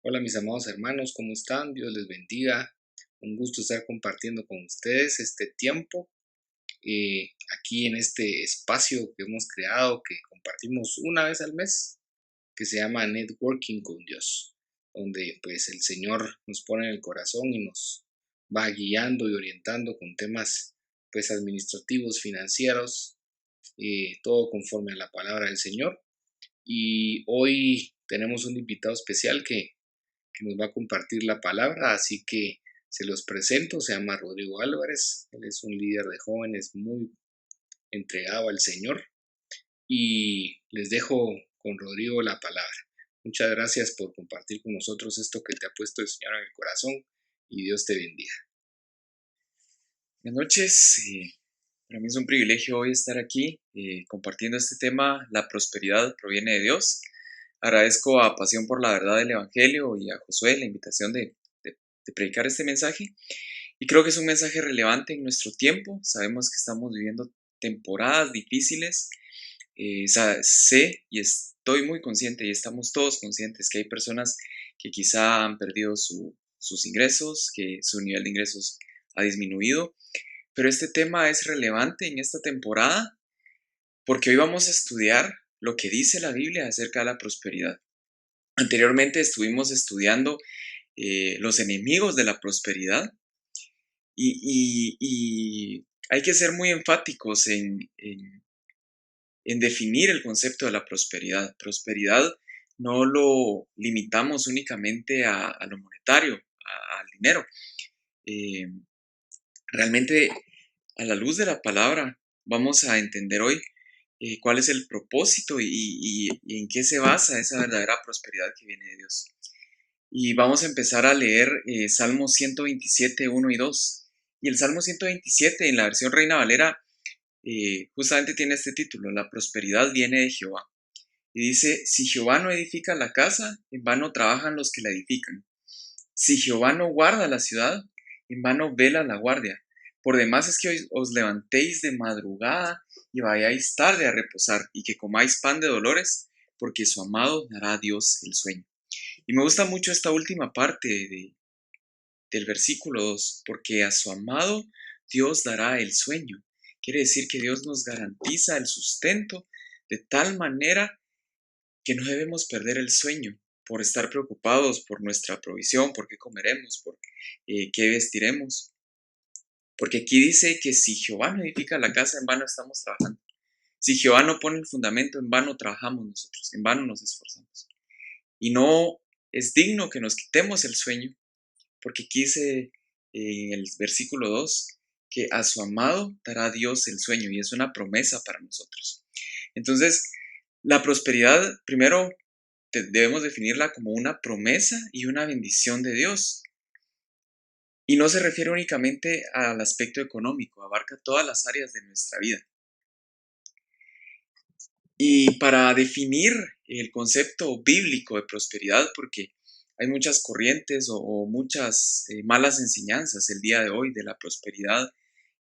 Hola mis amados hermanos, ¿cómo están? Dios les bendiga. Un gusto estar compartiendo con ustedes este tiempo aquí en este espacio que hemos creado, que compartimos una vez al mes, que se llama Networking con Dios, donde pues el Señor nos pone en el corazón y nos va guiando y orientando con temas pues administrativos, financieros, todo conforme a la palabra del Señor. Y hoy tenemos un invitado especial que nos va a compartir la palabra, así que se los presento, se llama Rodrigo Álvarez, él es un líder de jóvenes muy entregado al Señor y les dejo con Rodrigo la palabra. Muchas gracias por compartir con nosotros esto que te ha puesto el Señor en el corazón y Dios te bendiga. Buenas noches, para mí es un privilegio hoy estar aquí compartiendo este tema. La prosperidad proviene de Dios. Agradezco a Pasión por la Verdad del Evangelio y a Josué la invitación de predicar este mensaje. Y creo que es un mensaje relevante en nuestro tiempo. Sabemos que estamos viviendo temporadas difíciles. Sé y estoy muy consciente y estamos todos conscientes que hay personas que quizá han perdido sus ingresos, que su nivel de ingresos ha disminuido. Pero este tema es relevante en esta temporada porque hoy vamos a estudiar lo que dice la Biblia acerca de la prosperidad. Anteriormente estuvimos estudiando los enemigos de la prosperidad y hay que ser muy enfáticos en definir el concepto de la prosperidad. Prosperidad no lo limitamos únicamente a lo monetario, al dinero. Eh, Realmente, a la luz de la palabra, vamos a entender hoy cuál es el propósito y en qué se basa esa verdadera prosperidad que viene de Dios. Y vamos a empezar a leer Salmo 127, 1 y 2. Y el Salmo 127 en la versión Reina Valera justamente tiene este título: La prosperidad viene de Jehová. Y dice: si Jehová no edifica la casa, en vano trabajan los que la edifican. Si Jehová no guarda la ciudad, en vano vela la guardia. Por demás es que os levantéis de madrugada y vayáis tarde a reposar, y que comáis pan de dolores, porque su amado dará a Dios el sueño. Y me gusta mucho esta última parte del versículo 2, porque a su amado Dios dará el sueño. Quiere decir que Dios nos garantiza el sustento de tal manera que no debemos perder el sueño por estar preocupados por nuestra provisión, por qué comeremos, por qué vestiremos. Porque aquí dice que si Jehová no edifica la casa, en vano estamos trabajando. Si Jehová no pone el fundamento, en vano trabajamos nosotros, en vano nos esforzamos. Y no es digno que nos quitemos el sueño, porque aquí dice en el versículo 2 que a su amado dará Dios el sueño, y es una promesa para nosotros. Entonces, la prosperidad, primero, debemos definirla como una promesa y una bendición de Dios. Y no se refiere únicamente al aspecto económico, abarca todas las áreas de nuestra vida. Y para definir el concepto bíblico de prosperidad, porque hay muchas corrientes o muchas malas enseñanzas el día de hoy de la prosperidad,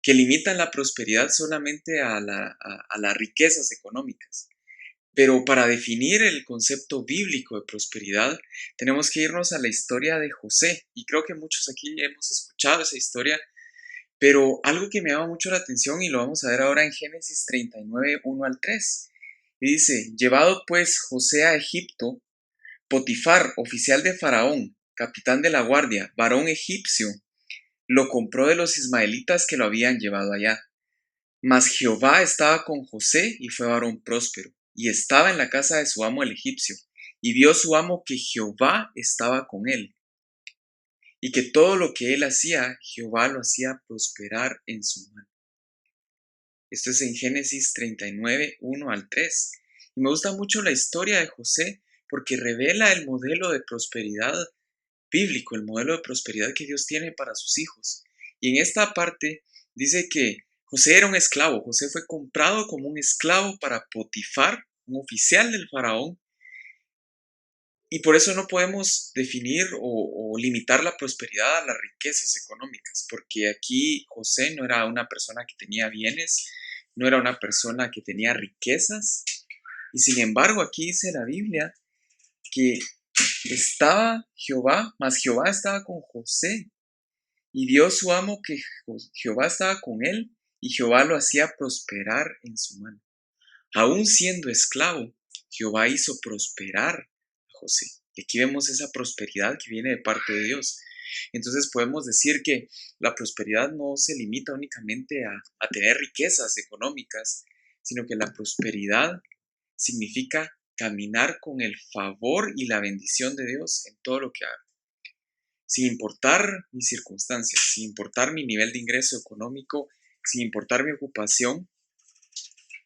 que limitan la prosperidad solamente a las riquezas económicas. Pero para definir el concepto bíblico de prosperidad, tenemos que irnos a la historia de José. Y creo que muchos aquí hemos escuchado esa historia, pero algo que me llama mucho la atención, y lo vamos a ver ahora en Génesis 39, 1 al 3. Y dice: llevado pues José a Egipto, Potifar, oficial de Faraón, capitán de la guardia, varón egipcio, lo compró de los ismaelitas que lo habían llevado allá. Mas Jehová estaba con José y fue varón próspero, y estaba en la casa de su amo el egipcio. Y vio su amo que Jehová estaba con él, y que todo lo que él hacía, Jehová lo hacía prosperar en su mano. Esto es en Génesis 39, 1 al 3. Y me gusta mucho la historia de José porque revela el modelo de prosperidad bíblico, el modelo de prosperidad que Dios tiene para sus hijos. Y en esta parte dice que José era un esclavo. José fue comprado como un esclavo para Potifar, un oficial del faraón. Y por eso no podemos definir o limitar la prosperidad a las riquezas económicas, porque aquí José no era una persona que tenía bienes, no era una persona que tenía riquezas. Y sin embargo, aquí dice la Biblia que mas Jehová estaba con José, y vio su amo que Jehová estaba con él, y Jehová lo hacía prosperar en su mano. Aún siendo esclavo, Jehová hizo prosperar a José. Y aquí vemos esa prosperidad que viene de parte de Dios. Entonces podemos decir que la prosperidad no se limita únicamente a tener riquezas económicas, sino que la prosperidad significa caminar con el favor y la bendición de Dios en todo lo que haga. Sin importar mis circunstancias, sin importar mi nivel de ingreso económico, sin importar mi ocupación,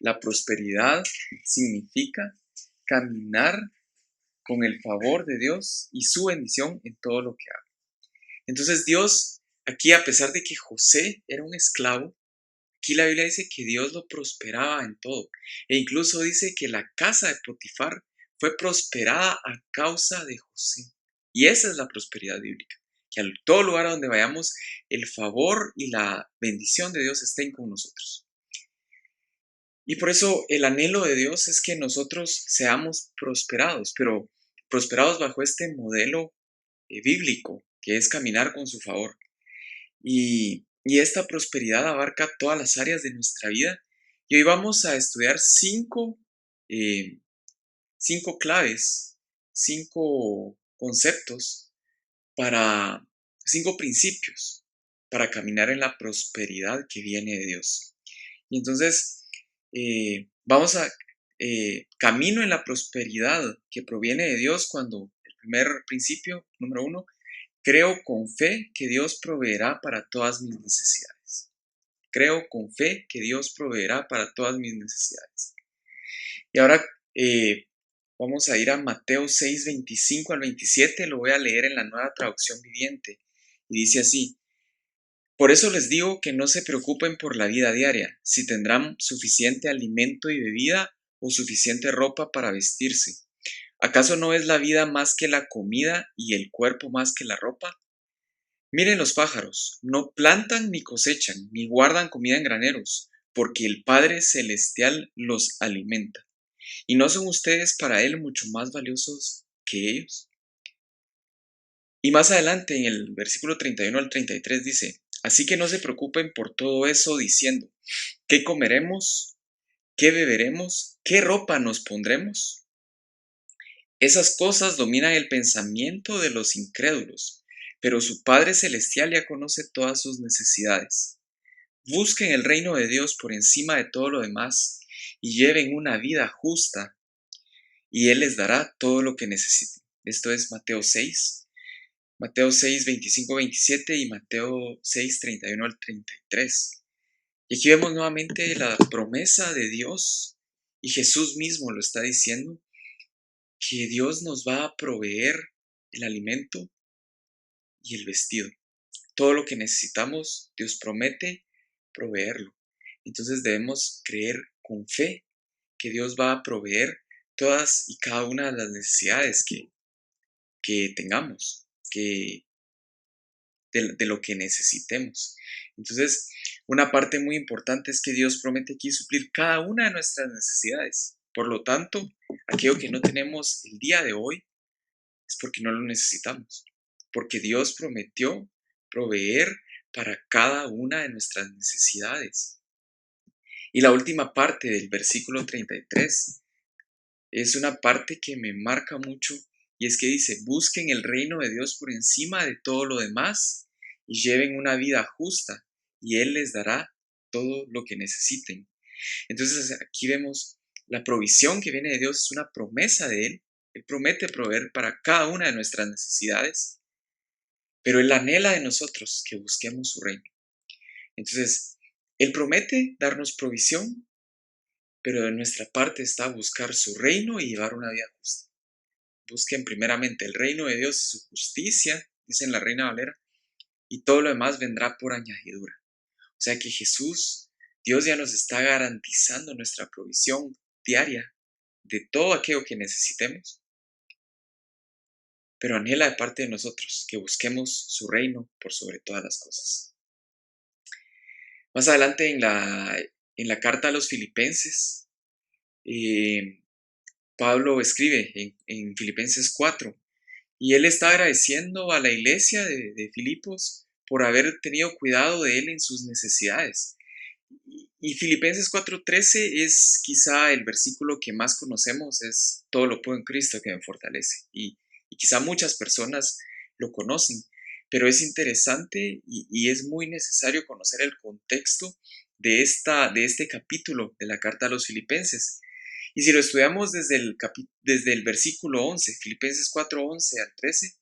la prosperidad significa caminar con el favor de Dios y su bendición en todo lo que haga. Entonces Dios, aquí a pesar de que José era un esclavo, aquí la Biblia dice que Dios lo prosperaba en todo. E incluso dice que la casa de Potifar fue prosperada a causa de José. Y esa es la prosperidad bíblica. Que a todo lugar a donde vayamos, el favor y la bendición de Dios estén con nosotros. Y por eso el anhelo de Dios es que nosotros seamos prosperados, pero prosperados bajo este modelo bíblico, que es caminar con su favor. Y esta prosperidad abarca todas las áreas de nuestra vida. Y hoy vamos a estudiar cinco claves, 5 conceptos para 5 principios para caminar en la prosperidad que viene de Dios. Y entonces vamos a camino en la prosperidad que proviene de Dios cuando el primer principio, número 1, creo con fe que Dios proveerá para todas mis necesidades. Creo con fe que Dios proveerá para todas mis necesidades. Y ahora vamos a ir a Mateo 6, 25 al 27, lo voy a leer en la Nueva Traducción Viviente. Y dice así: por eso les digo que no se preocupen por la vida diaria, si tendrán suficiente alimento y bebida o suficiente ropa para vestirse. ¿Acaso no es la vida más que la comida y el cuerpo más que la ropa? Miren los pájaros, no plantan ni cosechan, ni guardan comida en graneros, porque el Padre Celestial los alimenta. ¿Y no son ustedes para Él mucho más valiosos que ellos? Y más adelante, en el versículo 31 al 33 dice: así que no se preocupen por todo eso diciendo, ¿qué comeremos? ¿Qué beberemos? ¿Qué ropa nos pondremos? Esas cosas dominan el pensamiento de los incrédulos, pero su Padre Celestial ya conoce todas sus necesidades. Busquen el reino de Dios por encima de todo lo demás y lleven una vida justa, y Él les dará todo lo que necesiten. Esto es Mateo 6, 25, 27 y Mateo 6, 31 al 33. Y aquí vemos nuevamente la promesa de Dios, y Jesús mismo lo está diciendo, que Dios nos va a proveer el alimento y el vestido. Todo lo que necesitamos, Dios promete proveerlo. Entonces debemos creer con fe que Dios va a proveer todas y cada una de las necesidades que tengamos, de lo que necesitemos. Entonces, una parte muy importante es que Dios promete aquí suplir cada una de nuestras necesidades. Por lo tanto, aquello que no tenemos el día de hoy es porque no lo necesitamos, porque Dios prometió proveer para cada una de nuestras necesidades. Y la última parte del versículo 33 es una parte que me marca mucho, y es que dice: busquen el reino de Dios por encima de todo lo demás y lleven una vida justa, y Él les dará todo lo que necesiten. Entonces aquí vemos la provisión que viene de Dios, es una promesa de Él. Él promete proveer para cada una de nuestras necesidades, pero Él anhela de nosotros que busquemos su reino. Entonces, Él promete darnos provisión, pero de nuestra parte está buscar su reino y llevar una vida justa. Busquen primeramente el reino de Dios y su justicia, dice en la Reina Valera, y todo lo demás vendrá por añadidura. O sea que Dios ya nos está garantizando nuestra provisión diaria de todo aquello que necesitemos, pero anhela de parte de nosotros que busquemos su reino por sobre todas las cosas. Más adelante en la carta a los Filipenses, Pablo escribe en Filipenses 4, Y él está agradeciendo a la iglesia de Filipos por haber tenido cuidado de él en sus necesidades. Y Filipenses 4:13 es quizá el versículo que más conocemos, es todo lo puedo en Cristo que me fortalece. Y quizá muchas personas lo conocen, pero es interesante y es muy necesario conocer el contexto de este capítulo de la carta a los Filipenses. Y si lo estudiamos desde el versículo 11, Filipenses 4:11 al 13,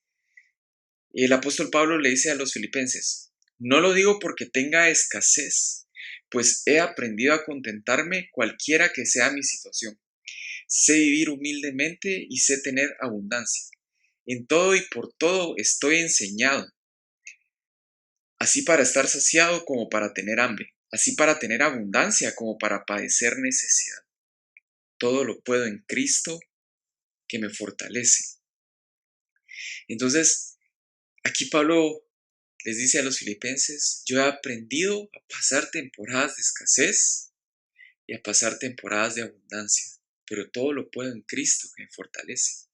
el apóstol Pablo le dice a los filipenses: no lo digo porque tenga escasez, pues he aprendido a contentarme cualquiera que sea mi situación. Sé vivir humildemente y sé tener abundancia. En todo y por todo estoy enseñado, así para estar saciado como para tener hambre, así para tener abundancia como para padecer necesidad. Todo lo puedo en Cristo que me fortalece. Entonces, aquí Pablo les dice a los filipenses: yo he aprendido a pasar temporadas de escasez y a pasar temporadas de abundancia, pero todo lo puedo en Cristo que me fortalece.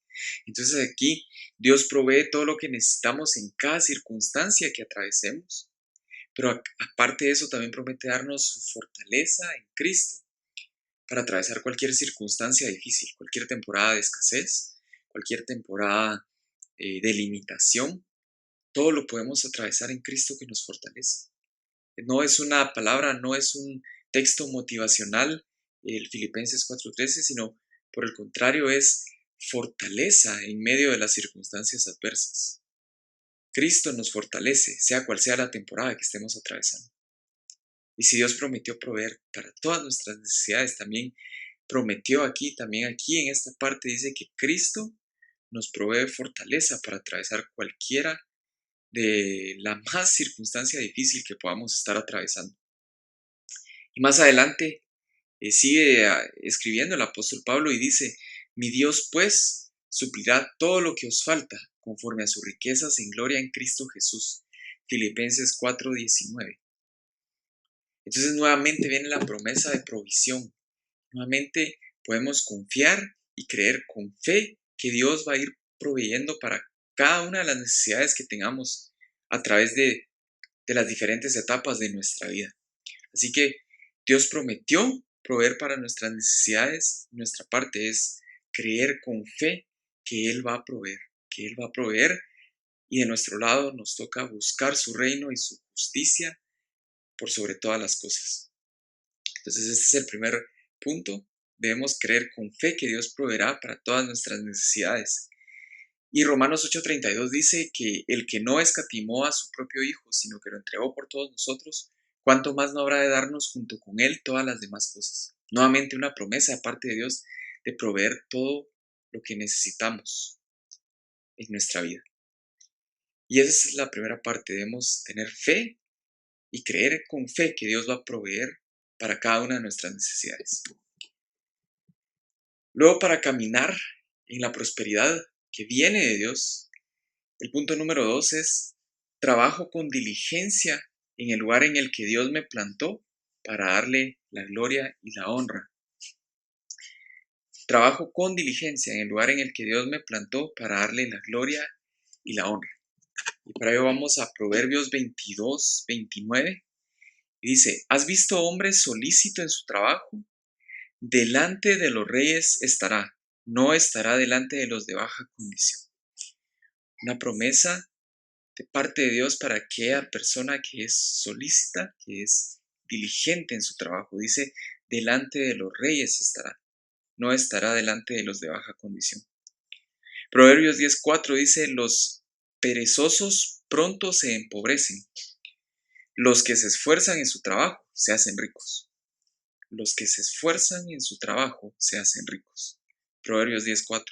Entonces aquí Dios provee todo lo que necesitamos en cada circunstancia que atravesemos, pero aparte de eso también promete darnos su fortaleza en Cristo para atravesar cualquier circunstancia difícil, cualquier temporada de escasez, cualquier temporada de limitación. Todo lo podemos atravesar en Cristo que nos fortalece. No es una palabra, no es un texto motivacional, el Filipenses 4:13, sino por el contrario es fortaleza en medio de las circunstancias adversas. Cristo nos fortalece, sea cual sea la temporada que estemos atravesando. Y si Dios prometió proveer para todas nuestras necesidades, también prometió también aquí en esta parte dice que Cristo nos provee fortaleza para atravesar cualquiera de la más circunstancia difícil que podamos estar atravesando. Y más adelante sigue escribiendo el apóstol Pablo y dice: mi Dios pues suplirá todo lo que os falta conforme a sus riquezas en gloria en Cristo Jesús. Filipenses 4:19. Entonces nuevamente viene la promesa de provisión. Nuevamente podemos confiar y creer con fe que Dios va a ir proveyendo para cada una de las necesidades que tengamos a través de las diferentes etapas de nuestra vida. Así que Dios prometió proveer para nuestras necesidades. Nuestra parte es creer con fe que Él va a proveer, que Él va a proveer, y de nuestro lado nos toca buscar su reino y su justicia por sobre todas las cosas. Entonces este es el primer punto. Debemos creer con fe que Dios proveerá para todas nuestras necesidades. Y Romanos 8:32 dice que el que no escatimó a su propio Hijo, sino que lo entregó por todos nosotros, ¿cuánto más no habrá de darnos junto con Él todas las demás cosas? Nuevamente una promesa de parte de Dios de proveer todo lo que necesitamos en nuestra vida. Y esa es la primera parte. Debemos tener fe y creer con fe que Dios va a proveer para cada una de nuestras necesidades. Luego, para caminar en la prosperidad que viene de Dios, el punto número 2 es: trabajo con diligencia en el lugar en el que Dios me plantó para darle la gloria y la honra. Trabajo con diligencia en el lugar en el que Dios me plantó para darle la gloria y la honra. Y para ello vamos a Proverbios 22:29. Y dice: ¿has visto hombre solícito en su trabajo? Delante de los reyes estará, no estará delante de los de baja condición. Una promesa de parte de Dios para aquella persona que es solícita, que es diligente en su trabajo. Dice: delante de los reyes estará, no estará delante de los de baja condición. Proverbios 10:4 dice: los perezosos pronto se empobrecen, los que se esfuerzan en su trabajo se hacen ricos. Los que se esfuerzan en su trabajo se hacen ricos. Proverbios 10:4.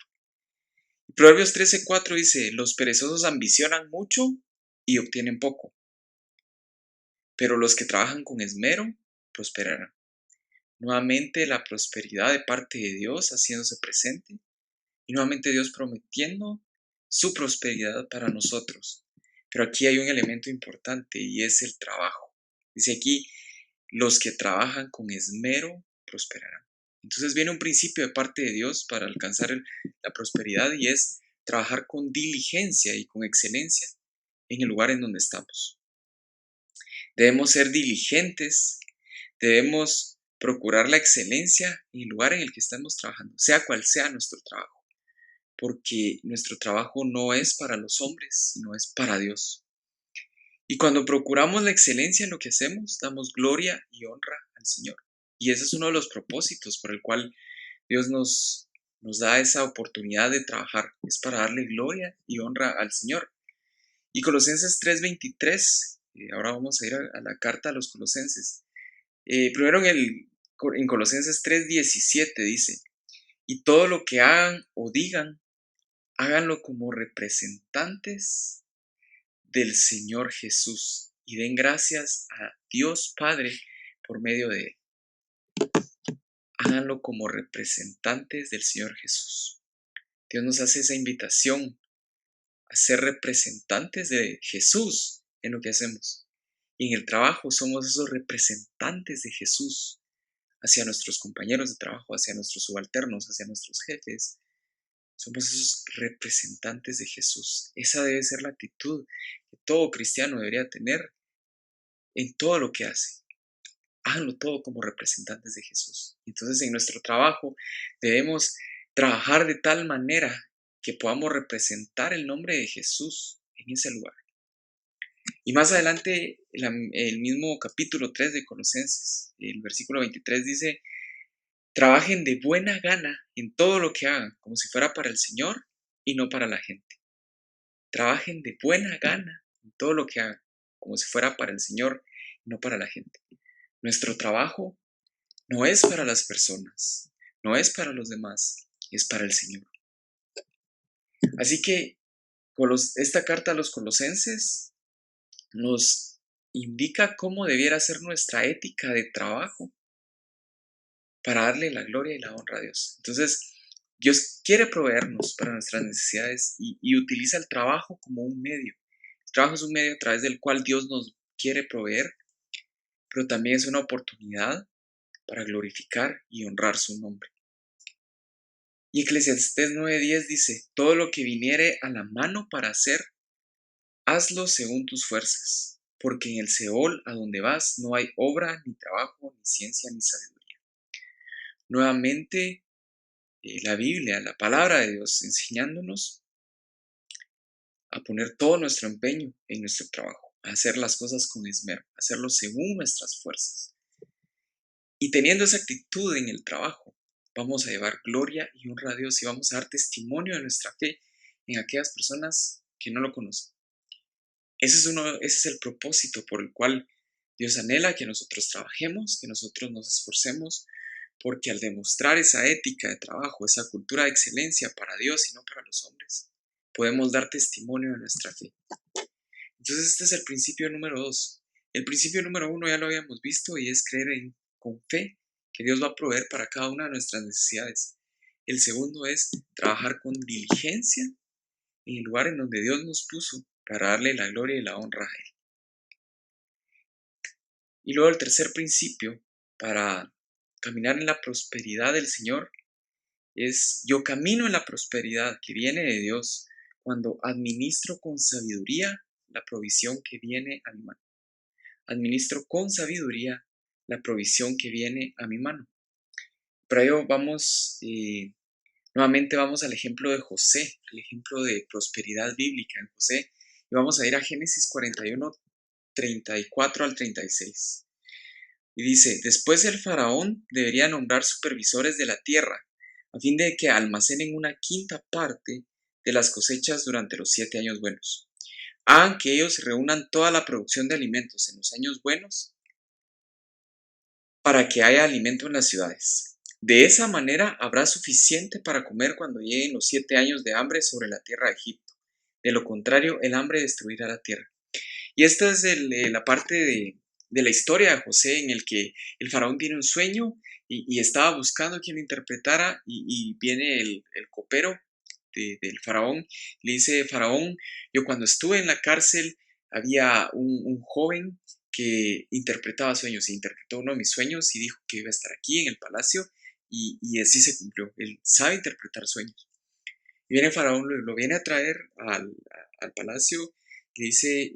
Proverbios 13:4 dice: los perezosos ambicionan mucho y obtienen poco, pero los que trabajan con esmero prosperarán. Nuevamente la prosperidad de parte de Dios haciéndose presente, y nuevamente Dios prometiendo su prosperidad para nosotros. Pero aquí hay un elemento importante y es el trabajo. Dice aquí: los que trabajan con esmero prosperarán. Entonces viene un principio de parte de Dios para alcanzar la prosperidad, y es trabajar con diligencia y con excelencia en el lugar en donde estamos. Debemos ser diligentes, debemos procurar la excelencia en el lugar en el que estamos trabajando, sea cual sea nuestro trabajo, porque nuestro trabajo no es para los hombres, sino es para Dios. Y cuando procuramos la excelencia en lo que hacemos, damos gloria y honra al Señor. Y ese es uno de los propósitos por el cual Dios nos da esa oportunidad de trabajar, es para darle gloria y honra al Señor. Y Colosenses 3:23, ahora vamos a ir a la carta a los Colosenses. Primero en Colosenses 3:17 dice, y todo lo que hagan o digan, háganlo como representantes del Señor Jesús y den gracias a Dios Padre por medio de él. Háganlo como representantes del Señor Jesús. Dios nos hace esa invitación a ser representantes de Jesús en lo que hacemos. Y en el trabajo somos esos representantes de Jesús hacia nuestros compañeros de trabajo, hacia nuestros subalternos, hacia nuestros jefes. Somos esos representantes de Jesús. Esa debe ser la actitud que todo cristiano debería tener en todo lo que hace. Háganlo todo como representantes de Jesús. Entonces en nuestro trabajo debemos trabajar de tal manera que podamos representar el nombre de Jesús en ese lugar. Y más adelante, el mismo capítulo 3 de Colosenses, el versículo 23 dice, trabajen de buena gana en todo lo que hagan, como si fuera para el Señor y no para la gente. Trabajen de buena gana en todo lo que hagan, como si fuera para el Señor y no para la gente. Nuestro trabajo no es para las personas, no es para los demás, es para el Señor. Así que esta carta a los Colosenses nos indica cómo debiera ser nuestra ética de trabajo para darle la gloria y la honra a Dios. Entonces, Dios quiere proveernos para nuestras necesidades y utiliza el trabajo como un medio. El trabajo es un medio a través del cual Dios nos quiere proveer, pero también es una oportunidad para glorificar y honrar su nombre. Y Eclesiastés 9:10 dice, todo lo que viniere a la mano para hacer, hazlo según tus fuerzas, porque en el Seol a donde vas no hay obra, ni trabajo, ni ciencia, ni sabiduría. Nuevamente, la Biblia, la palabra de Dios, enseñándonos a poner todo nuestro empeño en nuestro trabajo, a hacer las cosas con esmero, a hacerlo según nuestras fuerzas. Y teniendo esa actitud en el trabajo, vamos a llevar gloria y honra a Dios y vamos a dar testimonio de nuestra fe en aquellas personas que no lo conocen. Ese es el propósito por el cual Dios anhela que nosotros trabajemos, que nosotros nos esforcemos, porque al demostrar esa ética de trabajo, esa cultura de excelencia para Dios y no para los hombres, podemos dar testimonio de nuestra fe. Entonces este es el principio número 2. El principio número 1 ya lo habíamos visto y es creer con fe que Dios va a proveer para cada una de nuestras necesidades. El segundo es trabajar con diligencia en el lugar en donde Dios nos puso para darle la gloria y la honra a Él. Y luego el tercer principio para caminar en la prosperidad del Señor es yo camino en la prosperidad que viene de Dios cuando administro con sabiduría la provisión que viene a mi mano. Administro con sabiduría la provisión que viene a mi mano. Para ello nuevamente vamos al ejemplo de José, al ejemplo de prosperidad bíblica en José, y vamos a ir a Génesis 41, 34 al 36. Y dice, después el faraón debería nombrar supervisores de la tierra, a fin de que almacenen una quinta parte de las cosechas durante los 7 años buenos. Hagan que ellos reúnan toda la producción de alimentos en los años buenos para que haya alimento en las ciudades. De esa manera habrá suficiente para comer cuando lleguen los 7 años de hambre sobre la tierra de Egipto. De lo contrario, el hambre destruirá la tierra. Y esta es la parte de la historia de José en el que el faraón tiene un sueño y estaba buscando quien lo interpretara y viene el copero del faraón. Le dice, faraón, yo cuando estuve en la cárcel había un joven que interpretaba sueños y interpretó uno de mis sueños y dijo que iba a estar aquí en el palacio y así se cumplió. Él sabe interpretar sueños. Y viene Faraón, lo viene a traer al palacio y dice,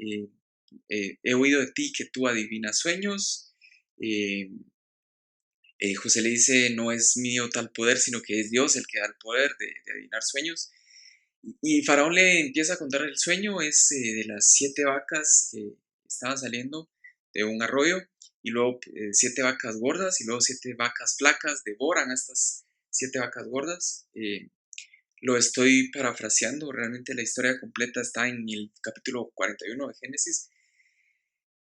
he oído de ti que tú adivinas sueños. eh, José le dice, no es mío tal poder, sino que es Dios el que da el poder de adivinar sueños. Y Faraón le empieza a contar el sueño, es de las 7 vacas que estaban saliendo de un arroyo, y luego 7 vacas gordas, y luego 7 vacas flacas devoran a estas 7 vacas gordas. Lo estoy parafraseando, realmente la historia completa está en el capítulo 41 de Génesis.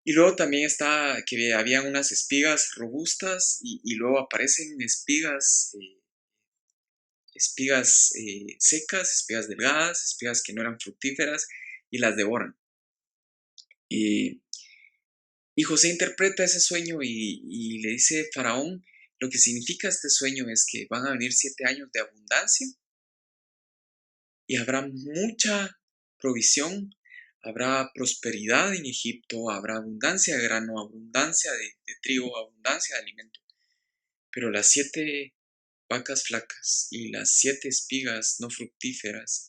Y luego también está que había unas espigas robustas y luego aparecen espigas secas, espigas delgadas, espigas que no eran fructíferas y las devoran. Y, y José interpreta ese sueño y le dice, Faraón, lo que significa este sueño es que van a venir 7 años de abundancia y habrá mucha provisión, habrá prosperidad en Egipto, habrá abundancia de grano, abundancia de trigo, abundancia de alimento. Pero las 7 vacas flacas y las 7 espigas no fructíferas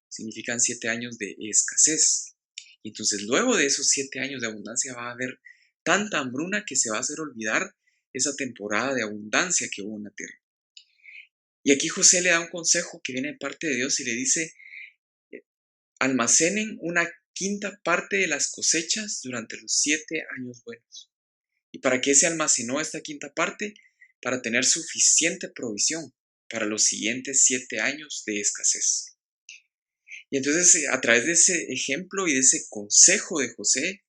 significan 7 años de escasez. Y entonces luego de esos 7 años de abundancia va a haber tanta hambruna que se va a hacer olvidar esa temporada de abundancia que hubo en la tierra. Y aquí José le da un consejo que viene de parte de Dios y le dice, almacenen una quinta parte de las cosechas durante los 7 años buenos. ¿Y para qué se almacenó esta quinta parte? Para tener suficiente provisión para los siguientes 7 años de escasez. Y entonces, a través de ese ejemplo y de ese consejo de José,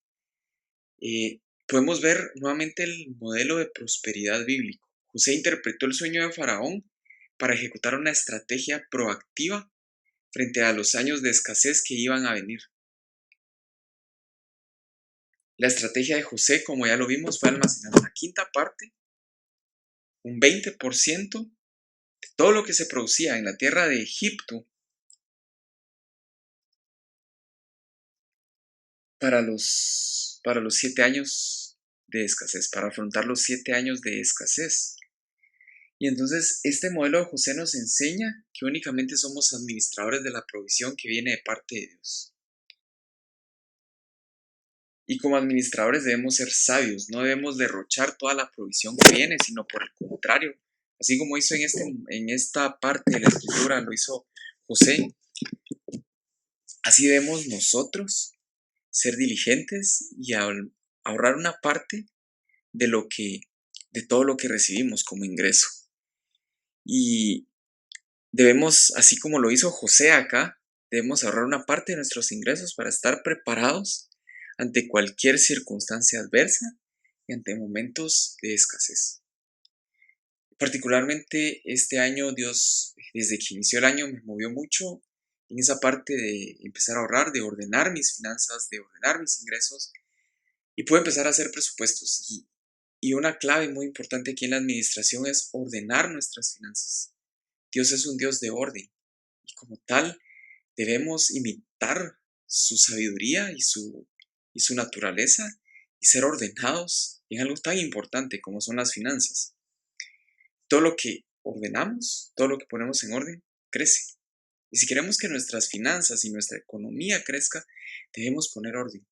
podemos ver nuevamente el modelo de prosperidad bíblico. José interpretó el sueño de Faraón para ejecutar una estrategia proactiva frente a los años de escasez que iban a venir. La estrategia de José, como ya lo vimos, fue almacenar una quinta parte, un 20% de todo lo que se producía en la tierra de Egipto para los 7 años de escasez, para afrontar los 7 años de escasez. Y entonces este modelo de José nos enseña que únicamente somos administradores de la provisión que viene de parte de Dios. Y como administradores debemos ser sabios, no debemos derrochar toda la provisión que viene, sino por el contrario, así como hizo en esta parte de la escritura, lo hizo José, así debemos nosotros ser diligentes y ahorrar una parte de todo lo que recibimos como ingreso. Y debemos, así como lo hizo José acá, debemos ahorrar una parte de nuestros ingresos para estar preparados ante cualquier circunstancia adversa y ante momentos de escasez. Particularmente este año, Dios, desde que inició el año, me movió mucho en esa parte de empezar a ahorrar, de ordenar mis finanzas, de ordenar mis ingresos y pude empezar a hacer presupuestos. Y una clave muy importante aquí en la administración es ordenar nuestras finanzas. Dios es un Dios de orden y como tal debemos imitar su sabiduría y su naturaleza y ser ordenados en algo tan importante como son las finanzas. Todo lo que ordenamos, todo lo que ponemos en orden, crece. Y si queremos que nuestras finanzas y nuestra economía crezca, debemos poner orden.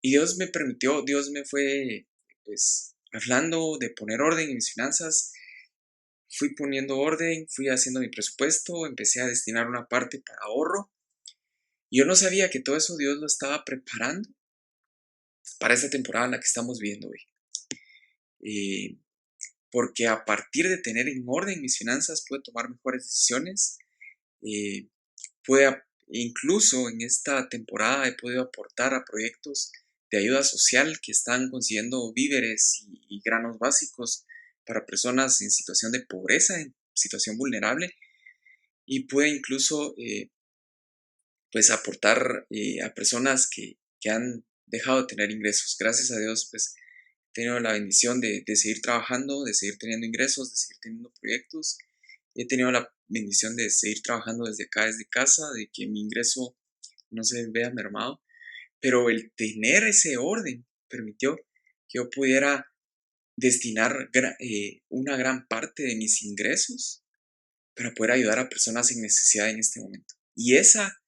Y Dios me fue pues hablando de poner orden en mis finanzas. Fui poniendo orden, fui haciendo mi presupuesto, empecé a destinar una parte para ahorro. Y yo no sabía que todo eso Dios lo estaba preparando para esta temporada en la que estamos viendo hoy. Porque a partir de tener en orden mis finanzas, pude tomar mejores decisiones. Eh, Incluso en esta temporada he podido aportar a proyectos de ayuda social que están consiguiendo víveres y granos básicos para personas en situación de pobreza, en situación vulnerable. Y pude incluso pues aportar a personas que han dejado de tener ingresos. Gracias a Dios, pues he tenido la bendición de seguir trabajando, de seguir teniendo ingresos, de seguir teniendo proyectos. He tenido la bendición de seguir trabajando desde acá, desde casa, de que mi ingreso no se vea mermado. Pero el tener ese orden permitió que yo pudiera destinar una gran parte de mis ingresos para poder ayudar a personas en necesidad en este momento. Y esa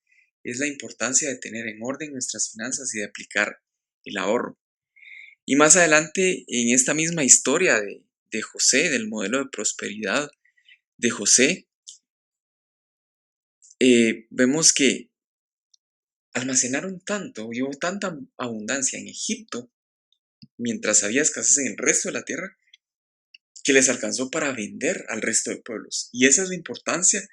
es la importancia de tener en orden nuestras finanzas y de aplicar el ahorro. Y más adelante, en esta misma historia de José, del modelo de prosperidad de José, vemos que almacenaron tanto, hubo tanta abundancia en Egipto, mientras había escasez en el resto de la tierra, que les alcanzó para vender al resto de pueblos. Y esa es la importancia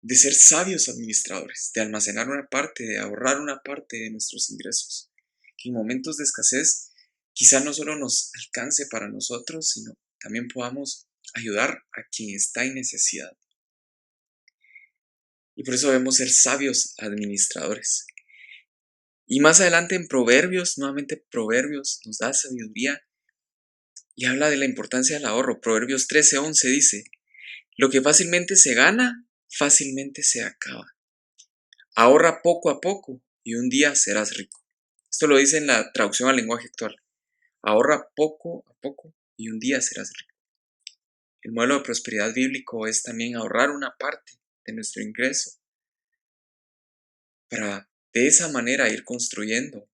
de ser sabios administradores, de almacenar una parte, de ahorrar una parte de nuestros ingresos. Que en momentos de escasez quizá no solo nos alcance para nosotros, sino también podamos ayudar a quien está en necesidad. Y por eso debemos ser sabios administradores. Y más adelante en Proverbios, nuevamente Proverbios nos da sabiduría y habla de la importancia del ahorro. Proverbios 13:11 dice: lo que fácilmente se gana, fácilmente se acaba. Ahorra poco a poco y un día serás rico. Esto lo dice en la traducción al lenguaje actual. Ahorra poco a poco y un día serás rico. El modelo de prosperidad bíblico es también ahorrar una parte de nuestro ingreso para de esa manera ir construyendo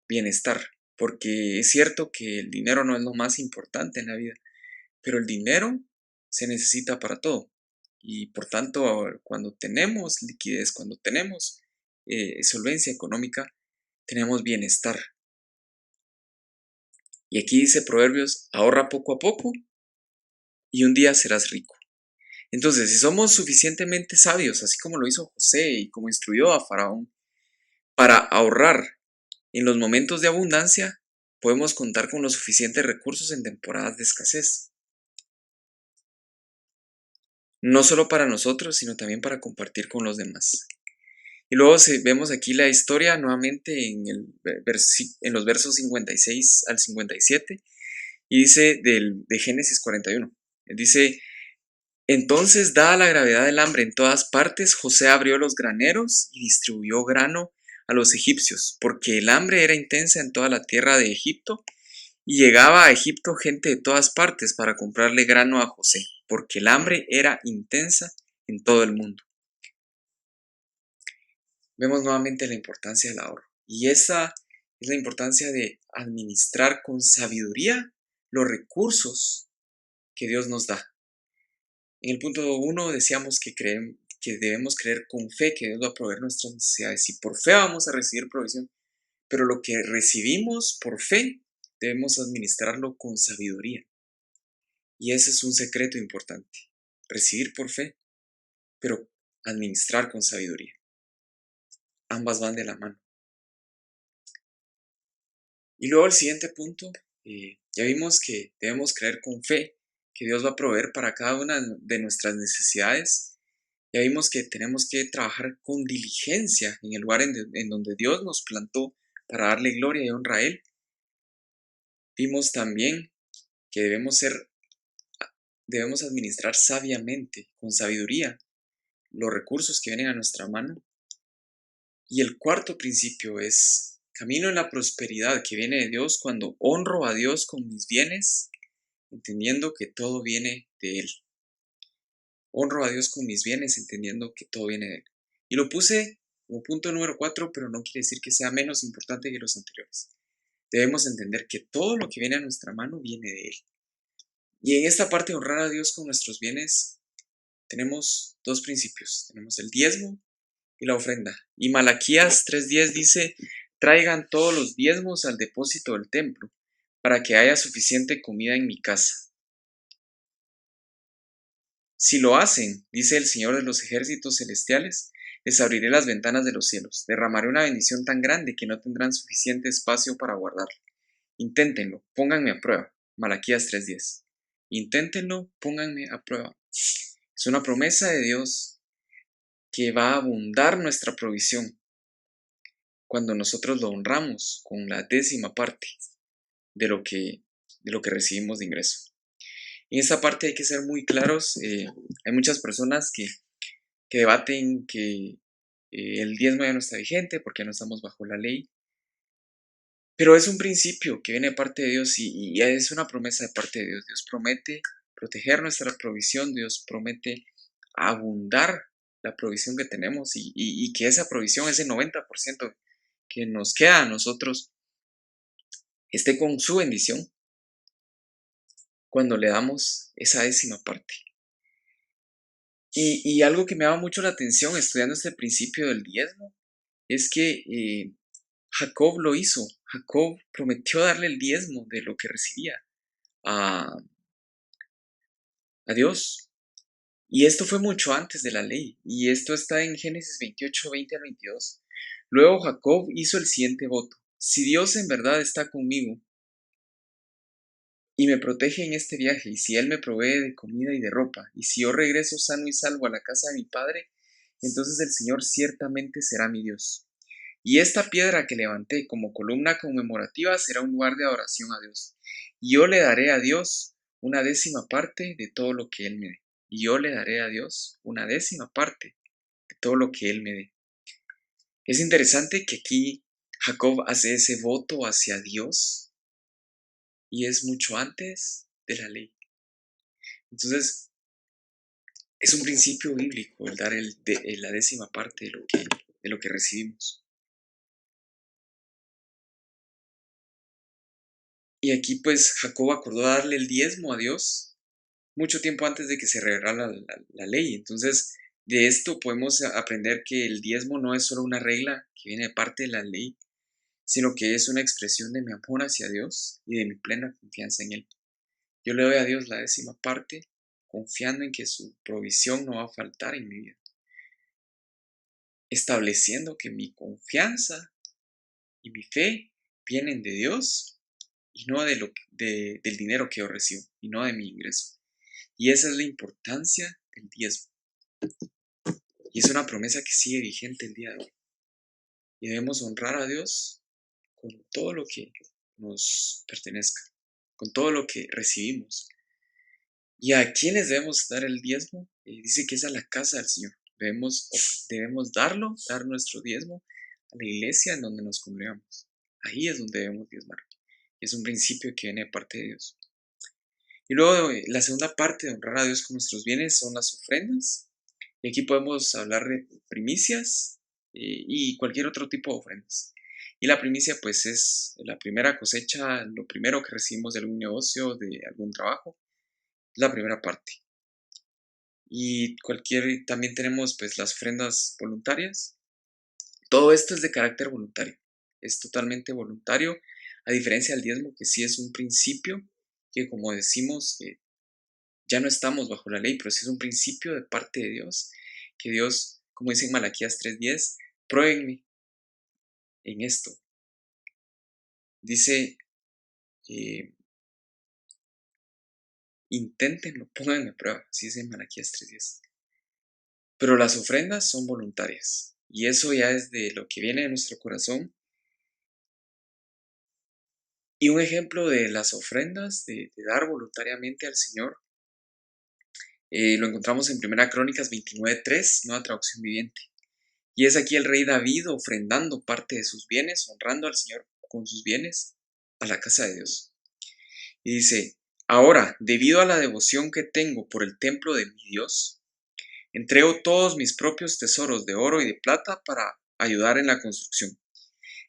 bienestar. Porque es cierto que el dinero no es lo más importante en la vida, pero el dinero se necesita para todo. Y por tanto, cuando tenemos liquidez, cuando tenemos solvencia económica, tenemos bienestar. Y aquí dice Proverbios: ahorra poco a poco y un día serás rico. Entonces, si somos suficientemente sabios, así como lo hizo José y como instruyó a Faraón, para ahorrar en los momentos de abundancia, podemos contar con los suficientes recursos en temporadas de escasez. No solo para nosotros, sino también para compartir con los demás. Y luego vemos aquí la historia nuevamente en los versos 56 al 57, y dice de Génesis 41. Dice: entonces, dada la gravedad del hambre en todas partes, José abrió los graneros y distribuyó grano a los egipcios, porque el hambre era intensa en toda la tierra de Egipto, y llegaba a Egipto gente de todas partes para comprarle grano a José, porque el hambre era intensa en todo el mundo. Vemos nuevamente la importancia del ahorro, y esa es la importancia de administrar con sabiduría los recursos que Dios nos da. En el punto 1 decíamos que debemos creer con fe que Dios va a proveer nuestras necesidades, y por fe vamos a recibir provisión, pero lo que recibimos por fe debemos administrarlo con sabiduría. Y ese es un secreto importante: recibir por fe, pero administrar con sabiduría. Ambas van de la mano. Y luego el siguiente punto, ya vimos que debemos creer con fe que Dios va a proveer para cada una de nuestras necesidades. Ya vimos que tenemos que trabajar con diligencia en el lugar en donde Dios nos plantó para darle gloria y honra a Él. Vimos también que debemos administrar sabiamente, con sabiduría, los recursos que vienen a nuestra mano. Y el cuarto principio es: camino en la prosperidad que viene de Dios cuando honro a Dios con mis bienes, entendiendo que todo viene de Él. Honro a Dios con mis bienes, entendiendo que todo viene de Él. Y lo puse como punto número 4, pero no quiere decir que sea menos importante que los anteriores. Debemos entender que todo lo que viene a nuestra mano viene de Él. Y en esta parte de honrar a Dios con nuestros bienes, tenemos dos principios. Tenemos el diezmo y la ofrenda. Y Malaquías 3:10 dice: traigan todos los diezmos al depósito del templo, para que haya suficiente comida en mi casa. Si lo hacen, dice el Señor de los ejércitos celestiales, les abriré las ventanas de los cielos, derramaré una bendición tan grande que no tendrán suficiente espacio para guardarla. Inténtenlo, pónganme a prueba. Malaquías 3:10. Inténtenlo, pónganme a prueba. Es una promesa de Dios que va a abundar nuestra provisión cuando nosotros lo honramos con la 10ª parte de lo que recibimos de ingreso. En esta parte hay que ser muy claros. Hay muchas personas que debaten que el diezmo ya no está vigente porque ya no estamos bajo la ley. Pero es un principio que viene de parte de Dios y es una promesa de parte de Dios. Dios promete proteger nuestra provisión. Dios promete abundar la provisión que tenemos y que esa provisión, ese 90% que nos queda a nosotros, esté con su bendición cuando le damos esa décima parte. Y algo que me llama mucho la atención estudiando este principio del diezmo es que Jacob lo hizo. Jacob prometió darle el diezmo de lo que recibía a, a Dios. Y esto fue mucho antes de la ley. Y esto está en Génesis 28, 20 al 22. Luego Jacob hizo el siguiente voto. Si Dios en verdad está conmigo y me protege en este viaje, y si Él me provee de comida y de ropa, y si yo regreso sano y salvo a la casa de mi padre, entonces el Señor ciertamente será mi Dios. Y esta piedra que levanté como columna conmemorativa será un lugar de adoración a Dios. Y yo le daré a Dios una décima parte de todo lo que Él me dé. Y yo le daré a Dios una décima parte de todo lo que Él me dé. Es interesante que aquí Jacob hace ese voto hacia Dios y es mucho antes de la ley. Entonces, es un principio bíblico el dar la décima parte de lo que recibimos. Y aquí pues Jacob acordó darle el diezmo a Dios mucho tiempo antes de que se revelara la ley. Entonces, de esto podemos aprender que el diezmo no es solo una regla que viene de parte de la ley, sino que es una expresión de mi amor hacia Dios y de mi plena confianza en Él. Yo le doy a Dios la décima parte, confiando en que su provisión no va a faltar en mi vida, estableciendo que mi confianza y mi fe vienen de Dios y no del dinero que yo recibo, y no de mi ingreso. Y esa es la importancia del diezmo. Y es una promesa que sigue vigente el día de hoy. Y debemos honrar a Dios con todo lo que nos pertenezca, con todo lo que recibimos. ¿Y a quiénes debemos dar el diezmo? Dice que es a la casa del Señor. Debemos dar nuestro diezmo a la iglesia en donde nos congregamos. Ahí es donde debemos diezmar. Es un principio que viene de parte de Dios. Y luego la segunda parte de honrar a Dios con nuestros bienes son las ofrendas. Y aquí podemos hablar de primicias y cualquier otro tipo de ofrendas. Y la primicia pues es la primera cosecha, lo primero que recibimos de algún negocio, de algún trabajo, la primera parte. Y también tenemos pues las ofrendas voluntarias. Todo esto es de carácter voluntario, es totalmente voluntario, a diferencia del diezmo que sí es un principio que como decimos ya no estamos bajo la ley, pero sí es un principio de parte de Dios, que Dios, como dice en Malaquías 3:10, pruébenme en esto. Dice, inténtenlo, pónganme a prueba, así dice en Malaquías 3:10. Pero las ofrendas son voluntarias, y eso ya es de lo que viene de nuestro corazón. Y un ejemplo de las ofrendas, de dar voluntariamente al Señor, lo encontramos en 1 Crónicas 29:3, nueva traducción viviente. Y es aquí el rey David ofrendando parte de sus bienes, honrando al Señor con sus bienes a la casa de Dios. Y dice, ahora, debido a la devoción que tengo por el templo de mi Dios, entrego todos mis propios tesoros de oro y de plata para ayudar en la construcción.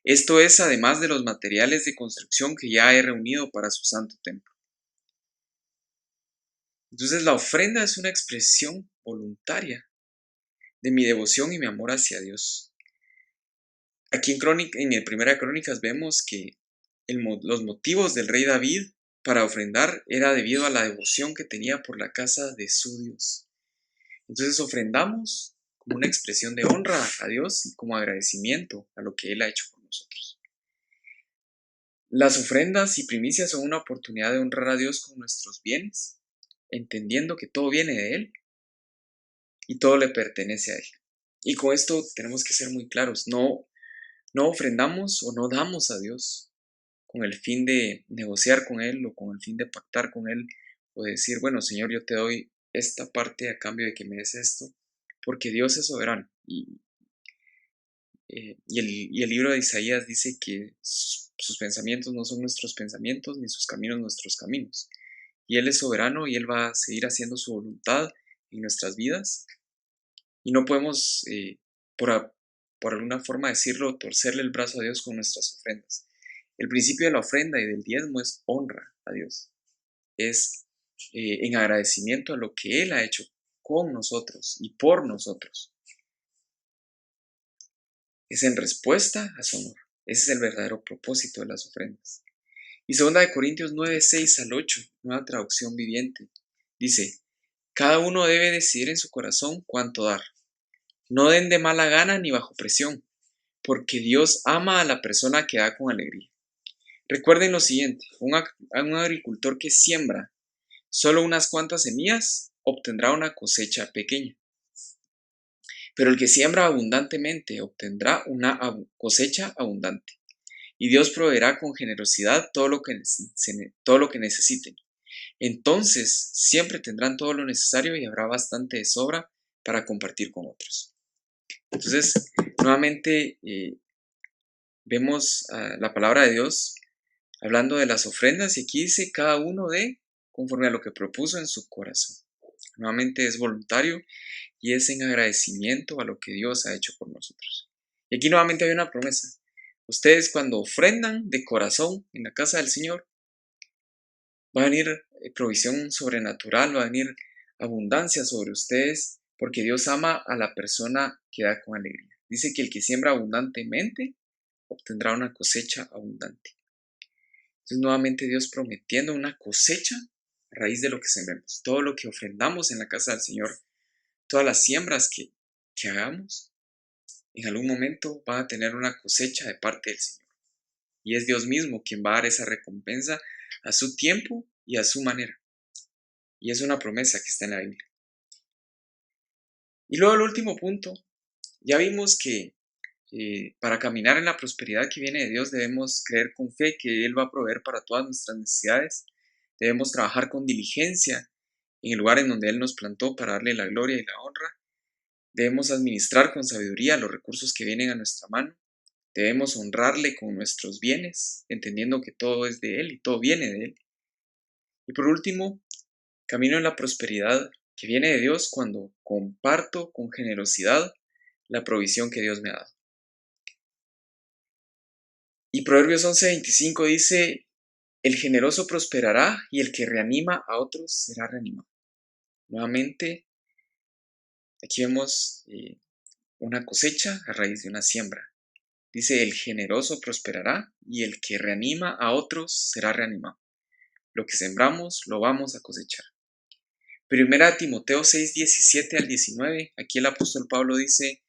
Esto es además de los materiales de construcción que ya he reunido para su santo templo. Entonces la ofrenda es una expresión voluntaria de mi devoción y mi amor hacia Dios. Aquí en el Primera Crónicas vemos que los motivos del rey David para ofrendar era debido a la devoción que tenía por la casa de su Dios. Entonces ofrendamos como una expresión de honra a Dios y como agradecimiento a lo que Él ha hecho por nosotros. Las ofrendas y primicias son una oportunidad de honrar a Dios con nuestros bienes, entendiendo que todo viene de Él y todo le pertenece a Él. Y con esto tenemos que ser muy claros, no ofrendamos o no damos a Dios con el fin de negociar con Él o con el fin de pactar con Él o de decir, bueno, Señor, yo te doy esta parte a cambio de que me des esto, porque Dios es soberano. Y el libro de Isaías dice que sus pensamientos no son nuestros pensamientos, ni sus caminos nuestros caminos. Y Él es soberano y Él va a seguir haciendo su voluntad en nuestras vidas. y no podemos, por alguna forma decirlo, torcerle el brazo a Dios con nuestras ofrendas. El principio de la ofrenda y del diezmo es honra a Dios, es en agradecimiento a lo que Él ha hecho con nosotros y por nosotros. Es en respuesta a su amor. Ese es el verdadero propósito de las ofrendas. Y 2 Corintios 9, 6 al 8, nueva traducción viviente, dice: cada uno debe decidir en su corazón cuánto dar. No den de mala gana ni bajo presión, porque Dios ama a la persona que da con alegría. Recuerden lo siguiente: un agricultor que siembra solo unas cuantas semillas obtendrá una cosecha pequeña. Pero el que siembra abundantemente obtendrá una cosecha abundante. Y Dios proveerá con generosidad todo lo que necesiten. Entonces siempre tendrán todo lo necesario y habrá bastante de sobra para compartir con otros. Entonces, nuevamente vemos la palabra de Dios hablando de las ofrendas y aquí dice: cada uno dé conforme a lo que propuso en su corazón. Nuevamente es voluntario y es en agradecimiento a lo que Dios ha hecho por nosotros. Y aquí nuevamente hay una promesa. Ustedes, cuando ofrendan de corazón en la casa del Señor, va a venir provisión sobrenatural, va a venir abundancia sobre ustedes, porque Dios ama a la persona que da con alegría. Dice que el que siembra abundantemente obtendrá una cosecha abundante. Entonces, nuevamente Dios prometiendo una cosecha a raíz de lo que sembremos. Todo lo que ofrendamos en la casa del Señor, todas las siembras que hagamos, en algún momento van a tener una cosecha de parte del Señor. Y es Dios mismo quien va a dar esa recompensa a su tiempo y a su manera. Y es una promesa que está en la Biblia. Y luego el último punto, ya vimos que para caminar en la prosperidad que viene de Dios debemos creer con fe que Él va a proveer para todas nuestras necesidades. Debemos trabajar con diligencia en el lugar en donde Él nos plantó para darle la gloria y la honra. Debemos administrar con sabiduría los recursos que vienen a nuestra mano. Debemos honrarle con nuestros bienes, entendiendo que todo es de Él y todo viene de Él. Y por último, camino en la prosperidad que viene de Dios cuando comparto con generosidad la provisión que Dios me ha dado. Y Proverbios 11:25 dice: el generoso prosperará y el que reanima a otros será reanimado. Nuevamente, aquí vemos una cosecha a raíz de una siembra. Dice: el generoso prosperará y el que reanima a otros será reanimado. Lo que sembramos lo vamos a cosechar. Primera Timoteo 6:17 al 19, aquí el apóstol Pablo dice: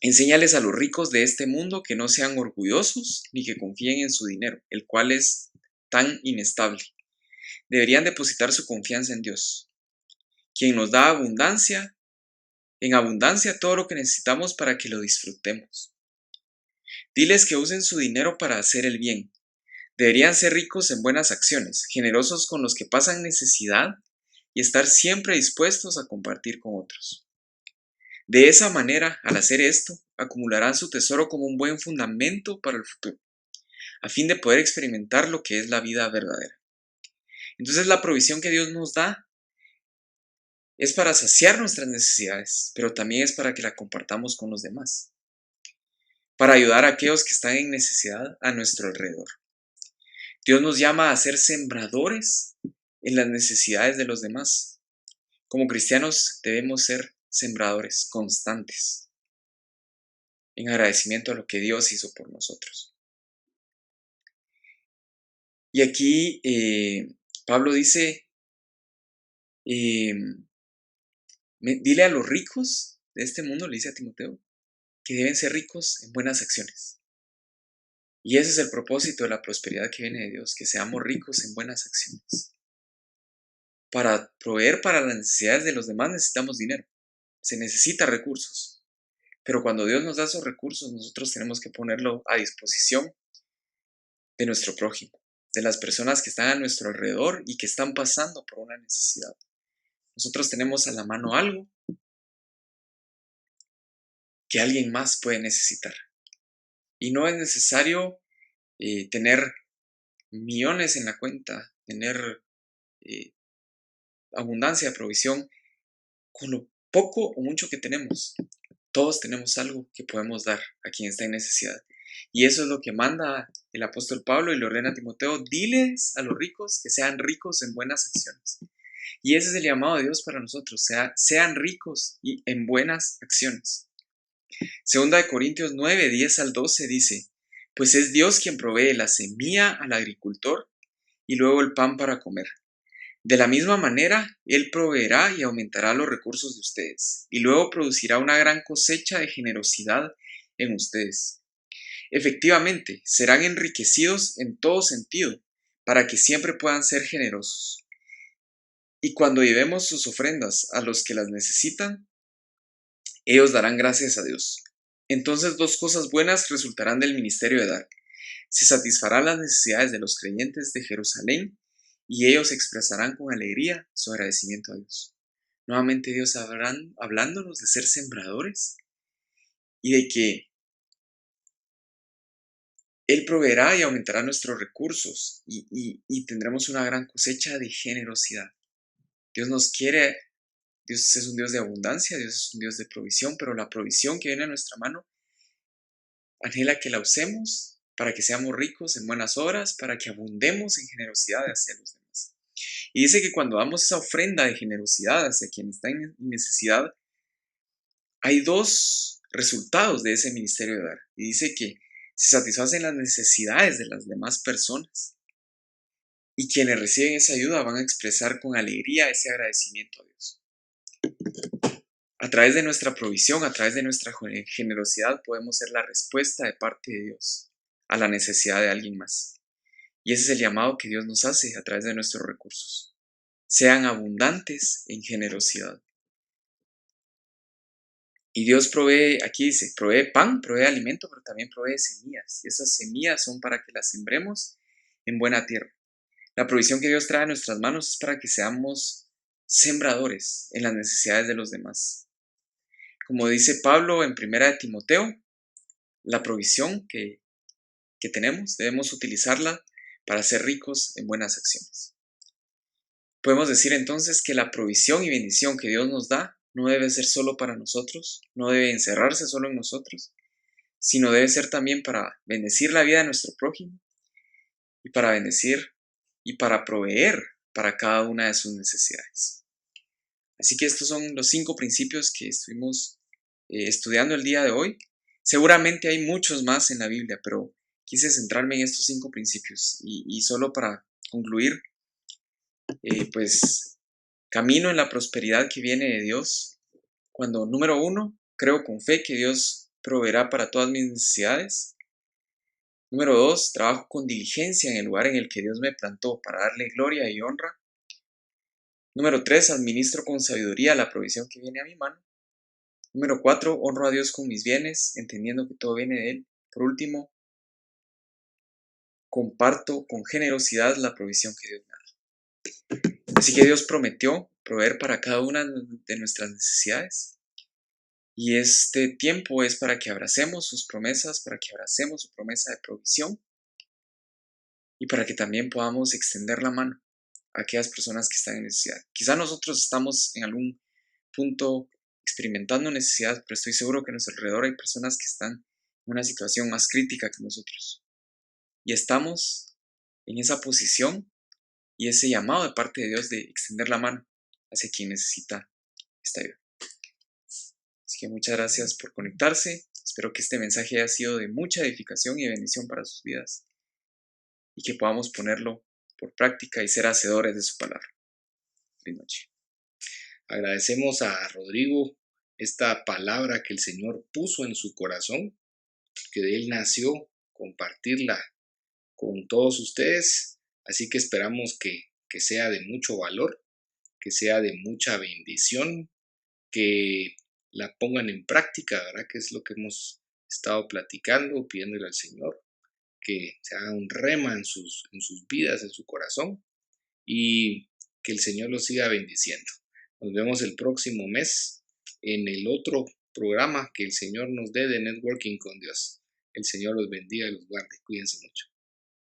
enséñales a los ricos de este mundo que no sean orgullosos ni que confíen en su dinero, el cual es tan inestable. Deberían depositar su confianza en Dios, quien nos da en abundancia todo lo que necesitamos para que lo disfrutemos. Diles que usen su dinero para hacer el bien. Deberían ser ricos en buenas acciones, generosos con los que pasan necesidad y estar siempre dispuestos a compartir con otros. De esa manera, al hacer esto, acumularán su tesoro como un buen fundamento para el futuro, a fin de poder experimentar lo que es la vida verdadera. Entonces, la provisión que Dios nos da es para saciar nuestras necesidades, pero también es para que la compartamos con los demás, para ayudar a aquellos que están en necesidad a nuestro alrededor. Dios nos llama a ser sembradores en las necesidades de los demás. Como cristianos debemos ser sembradores constantes, en agradecimiento a lo que Dios hizo por nosotros. Y aquí Pablo dice, dile a los ricos de este mundo, le dice a Timoteo, que deben ser ricos en buenas acciones. Y ese es el propósito de la prosperidad que viene de Dios, que seamos ricos en buenas acciones. Para proveer para las necesidades de los demás necesitamos dinero, se necesita recursos. Pero cuando Dios nos da esos recursos, nosotros tenemos que ponerlo a disposición de nuestro prójimo, de las personas que están a nuestro alrededor y que están pasando por una necesidad. Nosotros tenemos a la mano algo que alguien más puede necesitar. Y no es necesario tener millones en la cuenta, tener abundancia de provisión. Con lo poco o mucho que tenemos, todos tenemos algo que podemos dar a quien está en necesidad. Y eso es lo que manda el apóstol Pablo y le ordena a Timoteo: diles a los ricos que sean ricos en buenas acciones. Y ese es el llamado de Dios para nosotros: sean ricos y en buenas acciones. Segunda de Corintios 9, 10 al 12 dice: pues es Dios quien provee la semilla al agricultor y luego el pan para comer. De la misma manera, Él proveerá y aumentará los recursos de ustedes, y luego producirá una gran cosecha de generosidad en ustedes. Efectivamente, serán enriquecidos en todo sentido, para que siempre puedan ser generosos. Y cuando llevemos sus ofrendas a los que las necesitan, ellos darán gracias a Dios. Entonces 2 cosas buenas resultarán del ministerio de dar: se satisfarán las necesidades de los creyentes de Jerusalén, y ellos expresarán con alegría su agradecimiento a Dios. Nuevamente Dios hablándonos de ser sembradores y de que Él proveerá y aumentará nuestros recursos y tendremos una gran cosecha de generosidad. Dios nos quiere, Dios es un Dios de abundancia, Dios es un Dios de provisión, pero la provisión que viene a nuestra mano anhela que la usemos para que seamos ricos en buenas obras, para que abundemos en generosidad hacia los demás. Y dice que cuando damos esa ofrenda de generosidad hacia quien está en necesidad, hay 2 resultados de ese ministerio de dar. Y dice que se satisfacen las necesidades de las demás personas, y quienes reciben esa ayuda van a expresar con alegría ese agradecimiento a Dios. A través de nuestra provisión, a través de nuestra generosidad, podemos ser la respuesta de parte de Dios a la necesidad de alguien más. Y ese es el llamado que Dios nos hace a través de nuestros recursos: sean abundantes en generosidad. Y Dios provee, aquí dice, provee pan, provee alimento, pero también provee semillas. Y esas semillas son para que las sembremos en buena tierra. La provisión que Dios trae a nuestras manos es para que seamos sembradores en las necesidades de los demás. Como dice Pablo en 1 de Timoteo, la provisión que tenemos debemos utilizarla para ser ricos en buenas acciones. Podemos decir entonces que la provisión y bendición que Dios nos da no debe ser solo para nosotros, no debe encerrarse solo en nosotros, sino debe ser también para bendecir la vida de nuestro prójimo y para bendecir y para proveer para cada una de sus necesidades. Así que estos son los 5 principios que estuvimos estudiando el día de hoy. Seguramente hay muchos más en la Biblia, pero quise centrarme en estos 5 principios. Y solo para concluir, pues camino en la prosperidad que viene de Dios. Cuando, número 1, creo con fe que Dios proveerá para todas mis necesidades. Número 2, trabajo con diligencia en el lugar en el que Dios me plantó para darle gloria y honra. Número 3, administro con sabiduría la provisión que viene a mi mano. Número 4, honro a Dios con mis bienes, entendiendo que todo viene de Él. Por último, comparto con generosidad la provisión que Dios me da. Así que Dios prometió proveer para cada una de nuestras necesidades. Y este tiempo es para que abracemos sus promesas, para que abracemos su promesa de provisión y para que también podamos extender la mano a aquellas personas que están en necesidad. Quizá nosotros estamos en algún punto experimentando necesidad, pero estoy seguro que a nuestro alrededor hay personas que están en una situación más crítica que nosotros. Y estamos en esa posición y ese llamado de parte de Dios de extender la mano hacia quien necesita esta ayuda. Así que muchas gracias por conectarse. Espero que este mensaje haya sido de mucha edificación y bendición para sus vidas y que podamos ponerlo por práctica y ser hacedores de su palabra. Feliz noche. Agradecemos a Rodrigo esta palabra que el Señor puso en su corazón, que de él nació, compartirla con todos ustedes. Así que esperamos que sea de mucho valor, que sea de mucha bendición, que la pongan en práctica, ¿verdad? Que es lo que hemos estado platicando, pidiéndole al Señor que se haga un rema en sus vidas, en su corazón, y que el Señor los siga bendiciendo. Nos vemos el próximo mes en el otro programa que el Señor nos dé de Networking con Dios. El Señor los bendiga y los guarde. Cuídense mucho.